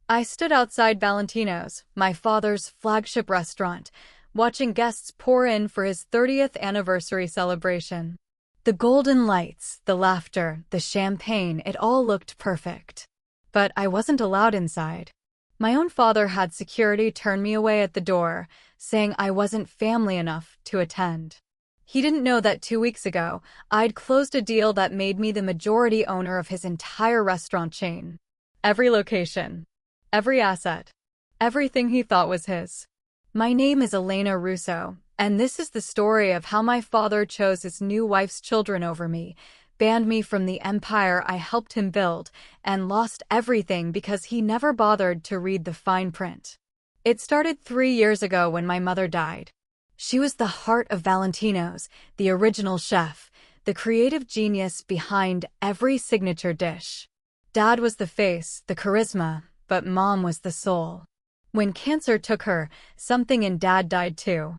I stood outside Valentino's, my father's flagship restaurant, watching guests pour in for his 30th anniversary celebration. The golden lights, the laughter, the champagne, it all looked perfect. But I wasn't allowed inside. My own father had security turn me away at the door, saying I wasn't family enough to attend. He didn't know that 2 weeks ago, I'd closed a deal that made me the majority owner of his entire restaurant chain. Every location, every asset, everything he thought was his. My name is Elena Russo, and this is the story of how my father chose his new wife's children over me, banned me from the empire I helped him build, and lost everything because he never bothered to read the fine print. It started 3 years ago when my mother died. She was the heart of Valentino's, the original chef, the creative genius behind every signature dish. Dad was the face, the charisma, but Mom was the soul. When cancer took her, something in Dad died too.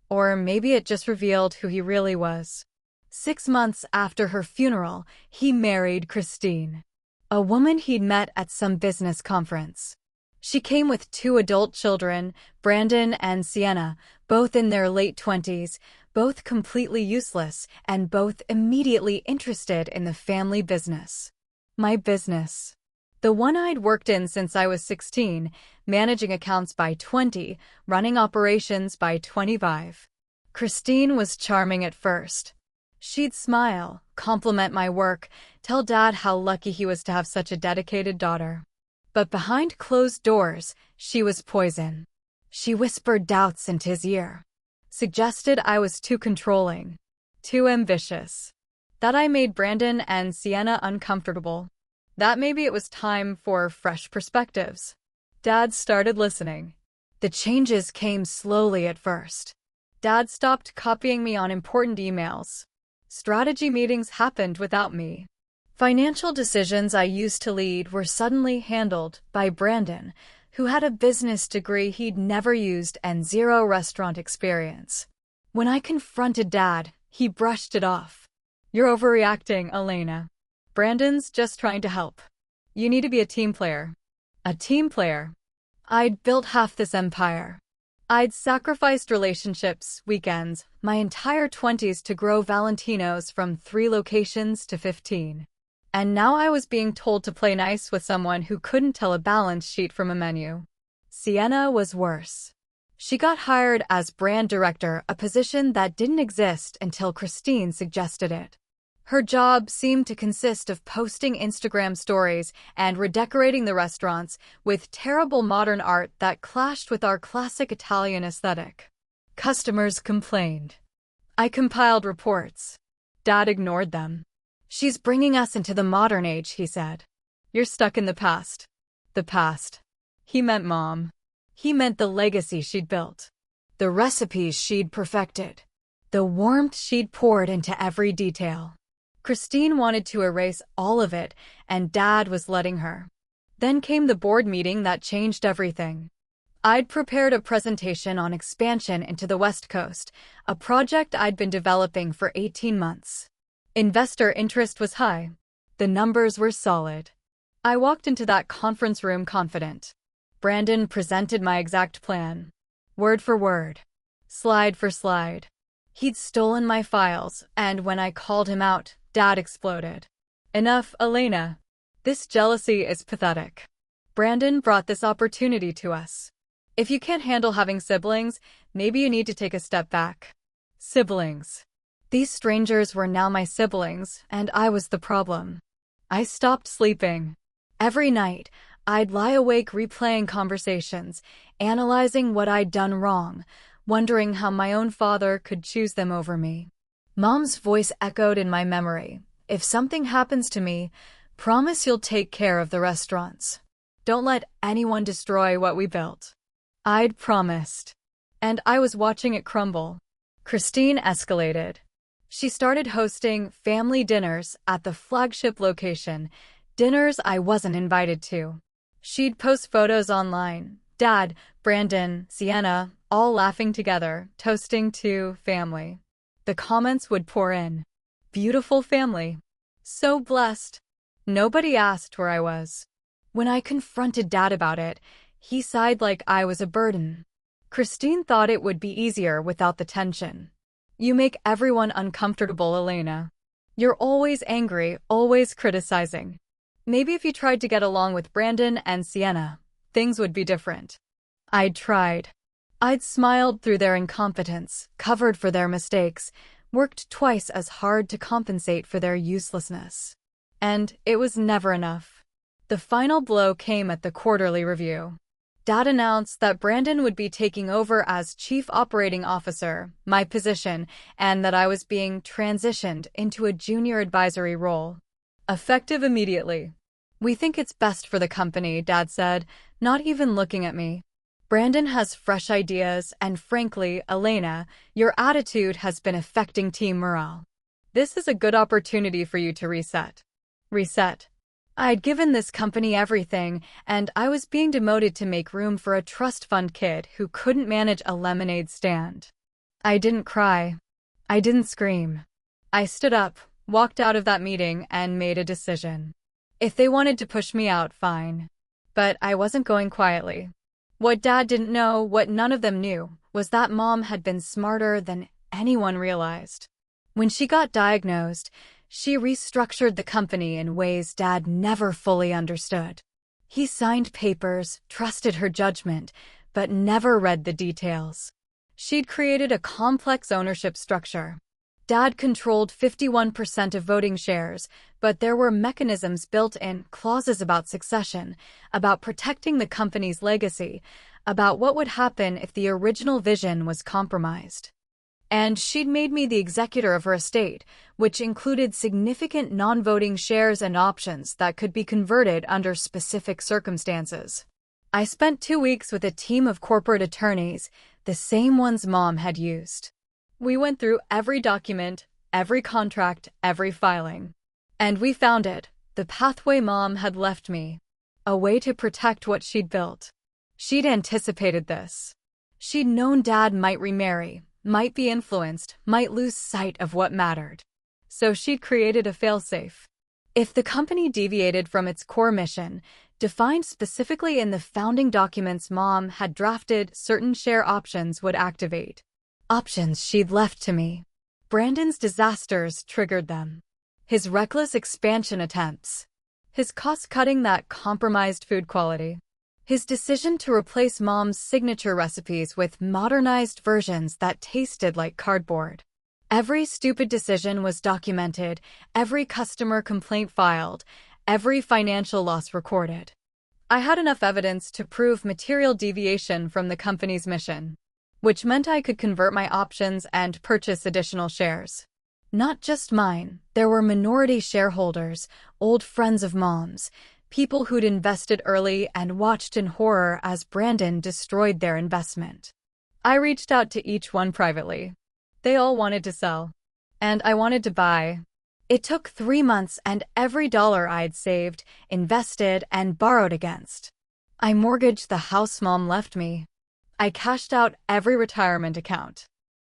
Or maybe it just revealed who he really was. 6 months after her funeral, he married Christine, a woman he'd met at some business conference. She came with 2 adult children, Brandon and Sienna, both in their late 20s, both completely useless, and both immediately interested in the family business. My business. The one I'd worked in since I was 16, managing accounts by 20, running operations by 25. Christine was charming at first. She'd smile, compliment my work, tell Dad how lucky he was to have such a dedicated daughter. But behind closed doors, she was poison. She whispered doubts into his ear, suggested I was too controlling, too ambitious, that I made Brandon and Sienna uncomfortable, that maybe it was time for fresh perspectives. Dad started listening. The changes came slowly at first. Dad stopped copying me on important emails. Strategy meetings happened without me. Financial decisions I used to lead were suddenly handled by Brandon, who had a business degree he'd never used and zero restaurant experience. When I confronted Dad, he brushed it off. "You're overreacting, Elena. Brandon's just trying to help. You need to be a team player." A team player? I'd built half this empire. I'd sacrificed relationships, weekends, my entire 20s to grow Valentino's from 3 locations to 15. And now I was being told to play nice with someone who couldn't tell a balance sheet from a menu. Sienna was worse. She got hired as brand director, a position that didn't exist until Christine suggested it. Her job seemed to consist of posting Instagram stories and redecorating the restaurants with terrible modern art that clashed with our classic Italian aesthetic. Customers complained. I compiled reports. Dad ignored them. "She's bringing us into the modern age," he said. "You're stuck in the past." The past. He meant Mom. He meant the legacy she'd built. The recipes she'd perfected. The warmth she'd poured into every detail. Christine wanted to erase all of it, and Dad was letting her. Then came the board meeting that changed everything. I'd prepared a presentation on expansion into the West Coast, a project I'd been developing for 18 months. Investor interest was high. The numbers were solid. I walked into that conference room confident. Brandon presented my exact plan. Word for word. Slide for slide. He'd stolen my files, and when I called him out, Dad exploded. "Enough, Elena. This jealousy is pathetic. Brandon brought this opportunity to us. If you can't handle having siblings, maybe you need to take a step back." Siblings. These strangers were now my siblings, and I was the problem. I stopped sleeping. Every night, I'd lie awake replaying conversations, analyzing what I'd done wrong, wondering how my own father could choose them over me. Mom's voice echoed in my memory. "If something happens to me, promise you'll take care of the restaurants. Don't let anyone destroy what we built." I'd promised. And I was watching it crumble. Christine escalated. She started hosting family dinners at the flagship location, dinners I wasn't invited to. She'd post photos online. Dad, Brandon, Sienna, all laughing together, toasting to family. The comments would pour in. Beautiful family. So blessed. Nobody asked where I was. When I confronted Dad about it, he sighed like I was a burden. Christine thought it would be easier without the tension. You make everyone uncomfortable, Elena. You're always angry, always criticizing. Maybe if you tried to get along with Brandon and Sienna, things would be different. I'd tried. I'd smiled through their incompetence, covered for their mistakes, worked twice as hard to compensate for their uselessness. And it was never enough. The final blow came at the quarterly review. Dad announced that Brandon would be taking over as Chief Operating Officer, my position, and that I was being transitioned into a junior advisory role. Effective immediately. We think it's best for the company, Dad said, not even looking at me. Brandon has fresh ideas, and frankly, Elena, your attitude has been affecting team morale. This is a good opportunity for you to reset. Reset. I'd given this company everything, and I was being demoted to make room for a trust fund kid who couldn't manage a lemonade stand. I didn't cry. I didn't scream. I stood up, walked out of that meeting, and made a decision. If they wanted to push me out, fine. But I wasn't going quietly. What Dad didn't know, what none of them knew, was that Mom had been smarter than anyone realized. When she got diagnosed, she restructured the company in ways Dad never fully understood. He signed papers, trusted her judgment, but never read the details. She'd created a complex ownership structure. Dad controlled 51% of voting shares, but there were mechanisms built in, clauses about succession, about protecting the company's legacy, about what would happen if the original vision was compromised. And she'd made me the executor of her estate, which included significant non-voting shares and options that could be converted under specific circumstances. I spent 2 weeks with a team of corporate attorneys, the same ones Mom had used. We went through every document, every contract, every filing. And we found it, the pathway Mom had left me. A way to protect what she'd built. She'd anticipated this. She'd known Dad might remarry, might be influenced, might lose sight of what mattered. So she'd created a failsafe. If the company deviated from its core mission, defined specifically in the founding documents Mom had drafted, certain share options would activate. Options she'd left to me. Brandon's disasters triggered them. His reckless expansion attempts. His cost-cutting that compromised food quality. His decision to replace Mom's signature recipes with modernized versions that tasted like cardboard. Every stupid decision was documented, every customer complaint filed, every financial loss recorded. I had enough evidence to prove material deviation from the company's mission, which meant I could convert my options and purchase additional shares. Not just mine, there were minority shareholders, old friends of Mom's, people who'd invested early and watched in horror as Brandon destroyed their investment. I reached out to each one privately. They all wanted to sell. And I wanted to buy. It took 3 months and every dollar I'd saved, invested, and borrowed against. I mortgaged the house Mom left me. I cashed out every retirement account.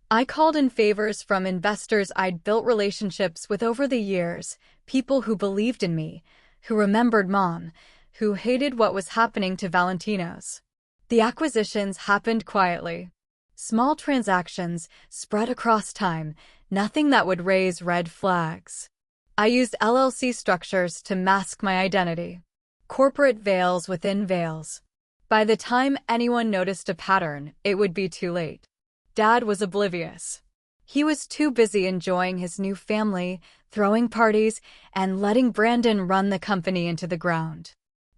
I called in favors from investors I'd built relationships with over the years, people who believed in me, who remembered Mom, who hated what was happening to Valentino's. The acquisitions happened quietly. Small transactions, spread across time, nothing that would raise red flags. I used LLC structures to mask my identity. Corporate veils within veils. By the time anyone noticed a pattern, it would be too late. Dad was oblivious. He was too busy enjoying his new family, throwing parties, and letting Brandon run the company into the ground.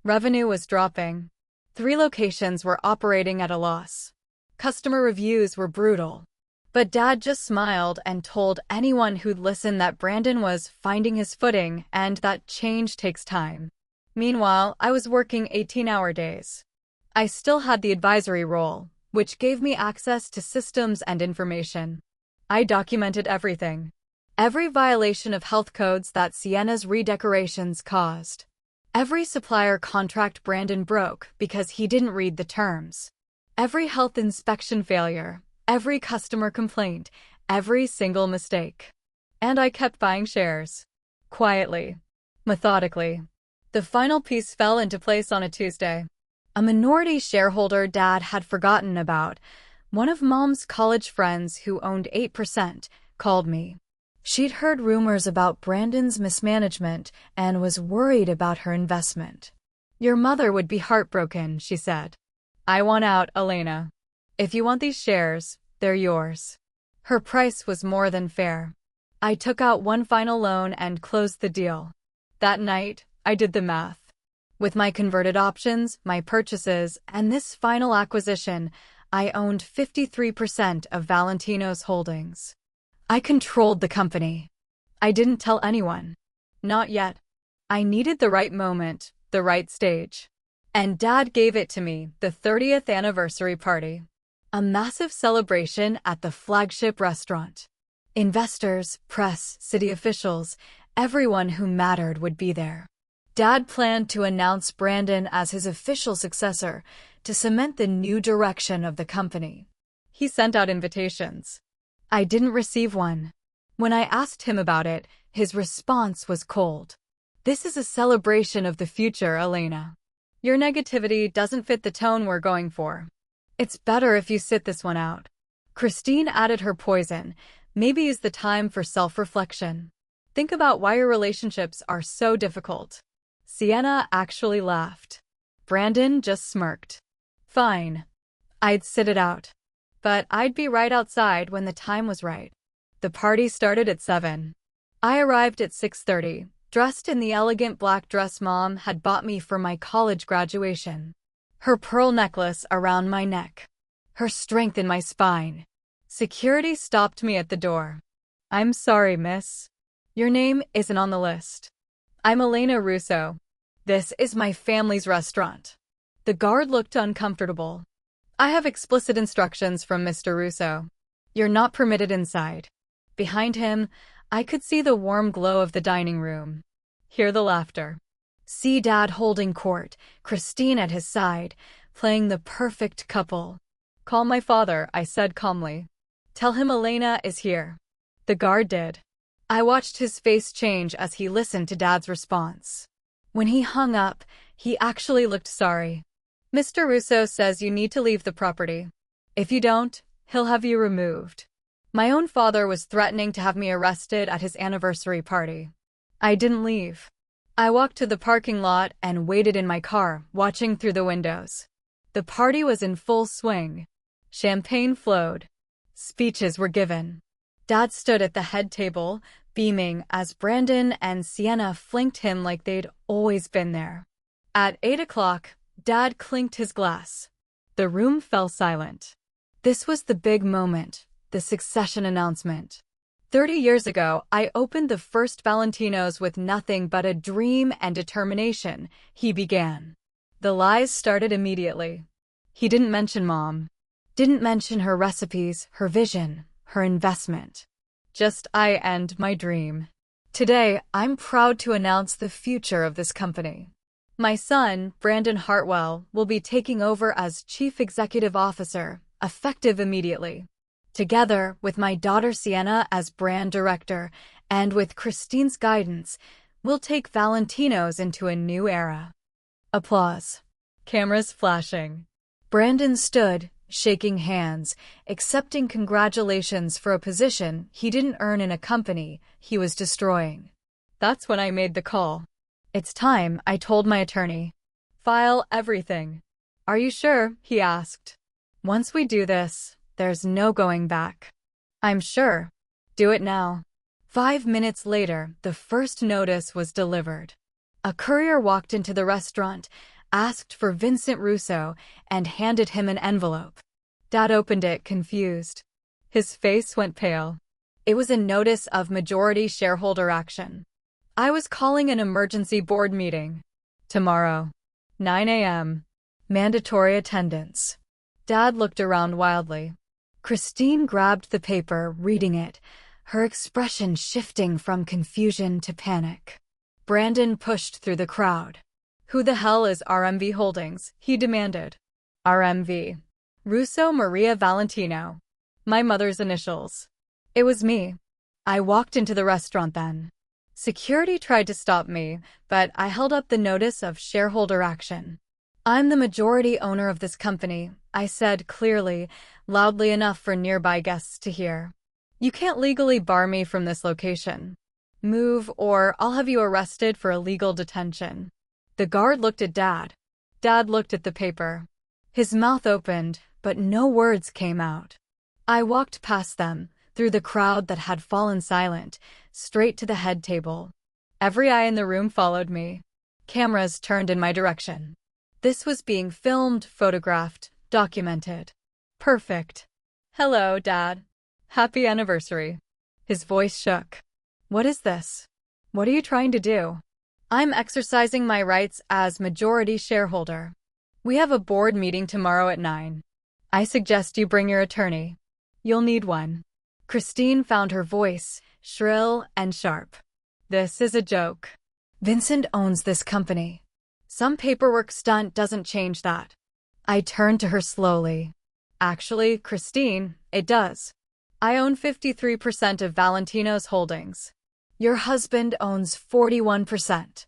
Revenue was dropping. 3 locations were operating at a loss. Customer reviews were brutal. But Dad just smiled and told anyone who'd listen that Brandon was finding his footing and that change takes time. Meanwhile, I was working 18-hour days. I still had the advisory role, which gave me access to systems and information. I documented everything. Every violation of health codes that Sienna's redecorations caused. Every supplier contract Brandon broke because he didn't read the terms. Every health inspection failure, every customer complaint, every single mistake. And I kept buying shares. Quietly. Methodically. The final piece fell into place on a Tuesday. A minority shareholder Dad had forgotten about, one of Mom's college friends who owned 8%, called me. She'd heard rumors about Brandon's mismanagement and was worried about her investment. "Your mother would be heartbroken," she said. "I want out, Elena. If you want these shares, they're yours." Her price was more than fair. I took out one final loan and closed the deal. That night, I did the math. With my converted options, my purchases, and this final acquisition, I owned 53% of Valentino's holdings. I controlled the company. I didn't tell anyone. Not yet. I needed the right moment, the right stage. And Dad gave it to me, the 30th anniversary party. A massive celebration at the flagship restaurant. Investors, press, city officials, everyone who mattered would be there. Dad planned to announce Brandon as his official successor to cement the new direction of the company. He sent out invitations. I didn't receive one. When I asked him about it, his response was cold. "This is a celebration of the future, Elena. Your negativity doesn't fit the tone we're going for. It's better if you sit this one out." Christine added her poison. "Maybe is the time for self-reflection. Think about why your relationships are so difficult." Sienna actually laughed. Brandon just smirked. Fine. I'd sit it out. But I'd be right outside when the time was right. The party started at 7. I arrived at 6:30, dressed in the elegant black dress Mom had bought me for my college graduation. Her pearl necklace around my neck. Her strength in my spine. Security stopped me at the door. "I'm sorry, miss. Your name isn't on the list. I'm Elena Russo. This is my family's restaurant." The guard looked uncomfortable. "I have explicit instructions from Mr. Russo. You're not permitted inside." Behind him, I could see the warm glow of the dining room. Hear the laughter. See Dad holding court, Christine at his side, playing the perfect couple. "Call my father," I said calmly. "Tell him Elena is here." The guard did. I watched his face change as he listened to Dad's response. When he hung up, he actually looked sorry. "Mr. Russo says you need to leave the property. If you don't, he'll have you removed." My own father was threatening to have me arrested at his anniversary party. I didn't leave. I walked to the parking lot and waited in my car, watching through the windows. The party was in full swing. Champagne flowed. Speeches were given. Dad stood at the head table, beaming as Brandon and Sienna flanked him like they'd always been there. At 8 o'clock, Dad clinked his glass. The room fell silent. This was the big moment, the succession announcement. 30 years ago, I opened the first Valentino's with nothing but a dream and determination, he began. The lies started immediately. He didn't mention Mom. Didn't mention her recipes, her vision, her investment. Just I and my dream. Today, I'm proud to announce the future of this company. My son, Brandon Hartwell, will be taking over as Chief Executive Officer, effective immediately. Together, with my daughter Sienna as Brand Director, and with Christine's guidance, we'll take Valentino's into a new era. Applause. Cameras flashing. Brandon stood, shaking hands, accepting congratulations for a position he didn't earn in a company he was destroying. That's when I made the call. "It's time," I told my attorney. "File everything." "Are you sure?" he asked. "Once we do this, there's no going back." "I'm sure." "Do it now." 5 minutes later, the first notice was delivered. A courier walked into the restaurant, asked for Vincent Russo, and handed him an envelope. Dad opened it, confused. His face went pale. It was a notice of majority shareholder action. I was calling an emergency board meeting. Tomorrow. 9 a.m. Mandatory attendance. Dad looked around wildly. Christine grabbed the paper, reading it, her expression shifting from confusion to panic. Brandon pushed through the crowd. "Who the hell is RMV Holdings?" he demanded. RMV. Russo Maria Valentino. My mother's initials. It was me. I walked into the restaurant then. Security tried to stop me, but I held up the notice of shareholder action. I'm the majority owner of this company, I said clearly, loudly enough for nearby guests to hear. You can't legally bar me from this location. Move, or I'll have you arrested for illegal detention. The guard looked at Dad. Dad looked at the paper. His mouth opened, but no words came out. I walked past them, through the crowd that had fallen silent, straight to the head table. Every eye in the room followed me. Cameras turned in my direction. This was being filmed, photographed, documented. Perfect. Hello, Dad. Happy anniversary. His voice shook. What is this? What are you trying to do? I'm exercising my rights as majority shareholder. We have a board meeting tomorrow at 9. I suggest you bring your attorney. You'll need one. Christine found her voice, shrill and sharp. This is a joke. Vincent owns this company. Some paperwork stunt doesn't change that. I turned to her slowly. Actually, Christine, it does. I own 53% of Valentino's holdings. Your husband owns 41%.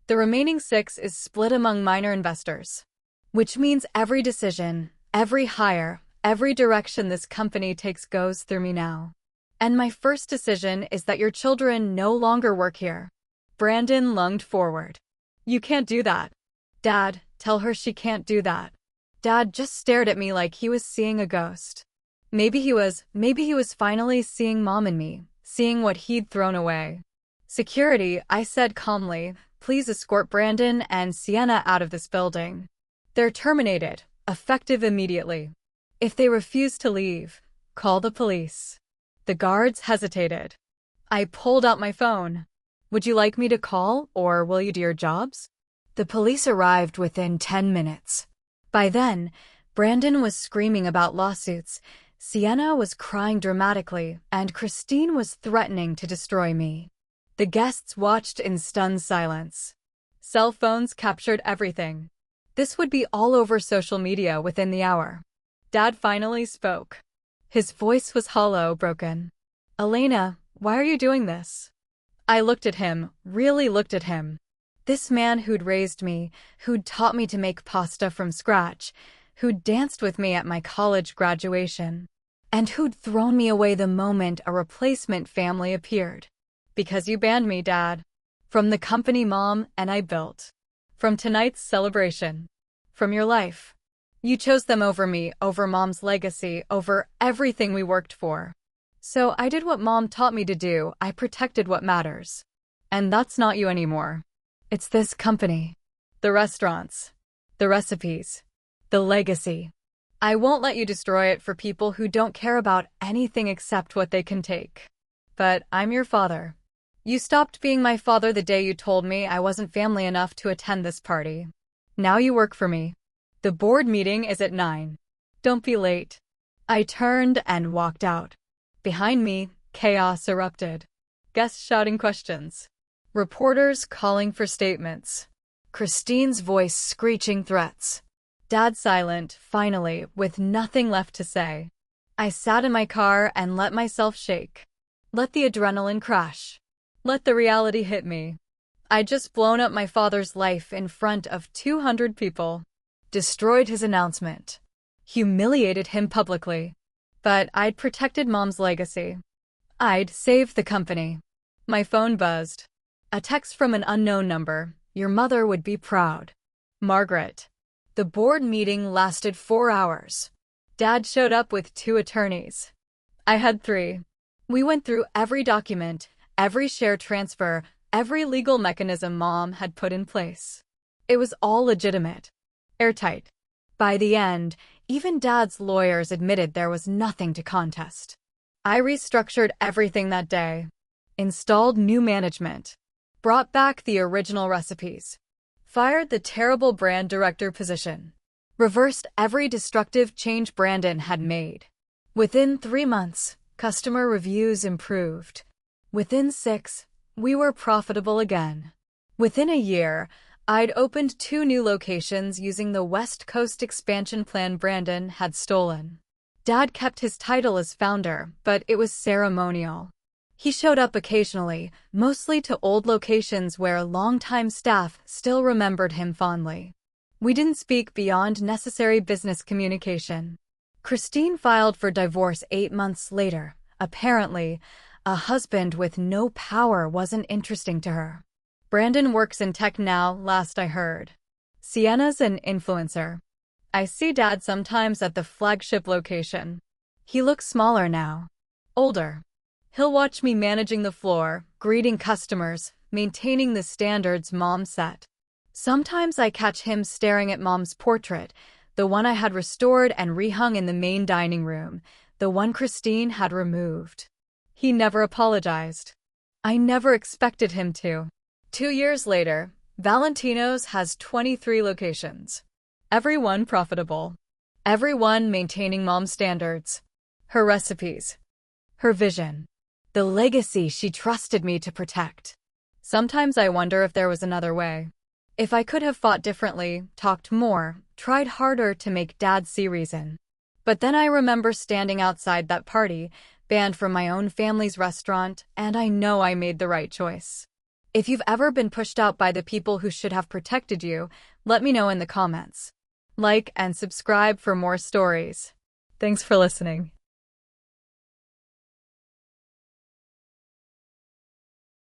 The remaining 6% is split among minor investors. Which means every decision, every hire, every direction this company takes goes through me now. And my first decision is that your children no longer work here. Brandon lunged forward. You can't do that. Dad, tell her she can't do that. Dad just stared at me like he was seeing a ghost. Maybe he was finally seeing Mom and me, seeing what he'd thrown away. Security, I said calmly, please escort Brandon and Sienna out of this building. They're terminated, effective immediately. If they refuse to leave, call the police. The guards hesitated. I pulled out my phone. Would you like me to call, or will you do your jobs? The police arrived within 10 minutes. By then, Brandon was screaming about lawsuits, Sienna was crying dramatically, and Christine was threatening to destroy me. The guests watched in stunned silence. Cell phones captured everything. This would be all over social media within the hour. Dad finally spoke. His voice was hollow, broken. Elena, why are you doing this? I looked at him, really looked at him. This man who'd raised me, who'd taught me to make pasta from scratch, who'd danced with me at my college graduation, and who'd thrown me away the moment a replacement family appeared. Because you banned me, Dad. From the company Mom and I built. From tonight's celebration. From your life. You chose them over me, over Mom's legacy, over everything we worked for. So I did what Mom taught me to do, I protected what matters. And that's not you anymore. It's this company. The restaurants. The recipes. The legacy. I won't let you destroy it for people who don't care about anything except what they can take. But I'm your father. You stopped being my father the day you told me I wasn't family enough to attend this party. Now you work for me. The board meeting is at 9. Don't be late. I turned and walked out. Behind me, chaos erupted. Guests shouting questions. Reporters calling for statements. Christine's voice screeching threats. Dad silent, finally, with nothing left to say. I sat in my car and let myself shake. Let the adrenaline crash. Let the reality hit me. I'd just blown up my father's life in front of 200 people. Destroyed his announcement. Humiliated him publicly. But I'd protected Mom's legacy. I'd saved the company. My phone buzzed. A text from an unknown number. Your mother would be proud. Margaret. The board meeting lasted 4 hours. Dad showed up with 2 attorneys. I had 3. We went through every document, every share transfer, every legal mechanism Mom had put in place. It was all legitimate. Airtight. By the end, even Dad's lawyers admitted there was nothing to contest. I restructured everything that day. Installed new management. Brought back the original recipes. Fired the terrible brand director position. Reversed every destructive change Brandon had made. Within 3 months, customer reviews improved. Within 6, we were profitable again. Within a year, I'd opened 2 new locations using the West Coast expansion plan Brandon had stolen. Dad kept his title as founder, but it was ceremonial. He showed up occasionally, mostly to old locations where longtime staff still remembered him fondly. We didn't speak beyond necessary business communication. Christine filed for divorce 8 months later. Apparently, a husband with no power wasn't interesting to her. Brandon works in tech now, last I heard. Sienna's an influencer. I see Dad sometimes at the flagship location. He looks smaller now. Older. He'll watch me managing the floor, greeting customers, maintaining the standards Mom set. Sometimes I catch him staring at Mom's portrait, the one I had restored and rehung in the main dining room, the one Christine had removed. He never apologized. I never expected him to. 2 years later, Valentino's has 23 locations. Every one profitable. Every one maintaining Mom's standards. Her recipes. Her vision. The legacy she trusted me to protect. Sometimes I wonder if there was another way. If I could have fought differently, talked more, tried harder to make Dad see reason. But then I remember standing outside that party, banned from my own family's restaurant, and I know I made the right choice. If you've ever been pushed out by the people who should have protected you, let me know in the comments. Like and subscribe for more stories. Thanks for listening.